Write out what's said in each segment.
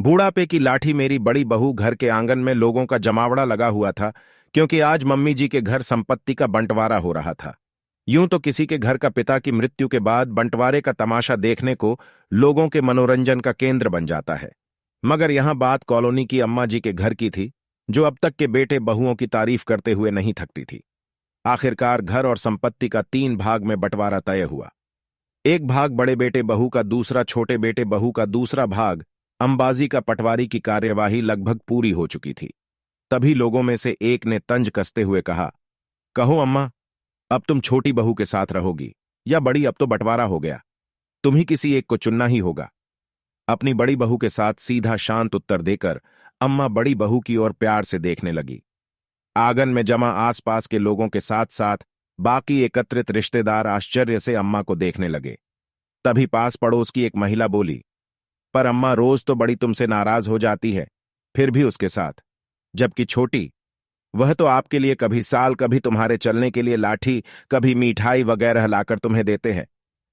बूढ़ापे की लाठी मेरी बड़ी बहू घर के आंगन में लोगों का जमावड़ा लगा हुआ था, क्योंकि आज मम्मी जी के घर संपत्ति का बंटवारा हो रहा था। यूं तो किसी के घर का पिता की मृत्यु के बाद बंटवारे का तमाशा देखने को लोगों के मनोरंजन का केंद्र बन जाता है, मगर यहां बात कॉलोनी की अम्मा जी के घर की थी, जो अब तक के बेटे बहुओं की तारीफ करते हुए नहीं थकती थी। आखिरकार घर और संपत्ति का 3 भाग में बंटवारा तय हुआ। एक भाग बड़े बेटे बहू का, दूसरा छोटे बेटे बहू का, दूसरा भाग अंबाजी का। पटवारी की कार्यवाही लगभग पूरी हो चुकी थी। तभी लोगों में से एक ने तंज कसते हुए कहा, कहो अम्मा, अब तुम छोटी बहू के साथ रहोगी या बड़ी? अब तो बंटवारा हो गया, तुम ही किसी एक को चुनना ही होगा। अपनी बड़ी बहू के साथ सीधा शांत उत्तर देकर अम्मा बड़ी बहू की ओर प्यार से देखने लगी। आंगन में जमा आसपास के लोगों के साथ साथ बाकी एकत्रित रिश्तेदार आश्चर्य से अम्मा को देखने लगे। तभी पास पड़ोस की एक महिला बोली, पर अम्मा, रोज तो बड़ी तुमसे नाराज हो जाती है, फिर भी उसके साथ, जबकि छोटी, वह तो आपके लिए कभी साल, कभी तुम्हारे चलने के लिए लाठी, कभी मिठाई वगैरह लाकर तुम्हें देते हैं।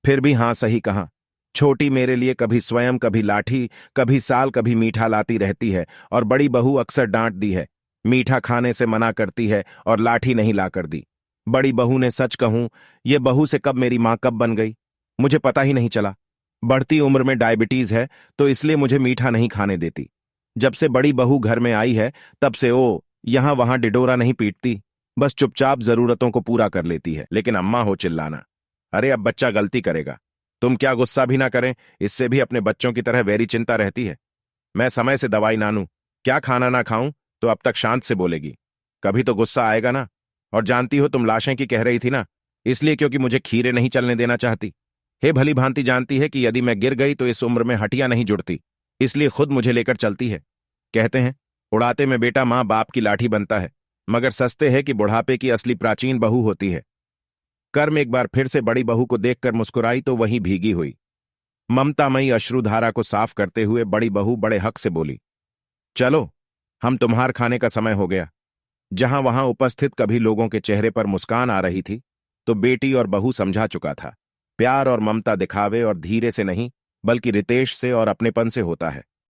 फिर भी हाँ, सही कहा, छोटी मेरे लिए कभी स्वयं, कभी लाठी, कभी साल, कभी मीठा लाती रहती है, और बड़ी बहू अक्सर डांट दी है, मीठा खाने से मना करती है और लाठी नहीं लाकर दी। बड़ी बहू ने, सच कहूं, ये बहू से कब मेरी मां कब बन गई, मुझे पता ही नहीं चला। बढ़ती उम्र में डायबिटीज है, तो इसलिए मुझे मीठा नहीं खाने देती। जब से बड़ी बहू घर में आई है, तब से ओ यहां वहां डिडोरा नहीं पीटती, बस चुपचाप जरूरतों को पूरा कर लेती है। लेकिन अम्मा हो चिल्लाना, अरे अब बच्चा गलती करेगा, तुम क्या गुस्सा भी ना करें, इससे भी अपने बच्चों की तरह वेरी चिंता रहती है। मैं समय से दवाई ना लूं, क्या खाना ना खाऊं, तो अब तक शांत से बोलेगी, कभी तो गुस्सा आएगा ना। और जानती हो, तुम लाशें की कह रही थी ना, इसलिए क्योंकि मुझे खीरे नहीं चलने देना चाहती। हे भली भांति जानती है कि यदि मैं गिर गई तो इस उम्र में हड्डियां नहीं जुड़ती, इसलिए खुद मुझे लेकर चलती है। कहते हैं, उड़ाते में बेटा मां बाप की लाठी बनता है, मगर सस्ते है कि बुढ़ापे की असली प्राचीन बहू होती है। कर्म एक बार फिर से बड़ी बहू को देखकर मुस्कुराई तो वहीं भीगी हुई ममतामयी अश्रुधारा को साफ करते हुए बड़ी बहू बड़े हक से बोली, चलो, हम तुम्हार खाने का समय हो गया। जहां वहां उपस्थित कभी लोगों के चेहरे पर मुस्कान आ रही थी, तो बेटी और बहू समझा चुका था, प्यार और ममता दिखावे और धीरे से नहीं, बल्कि रितेश से और अपनेपन से होता है।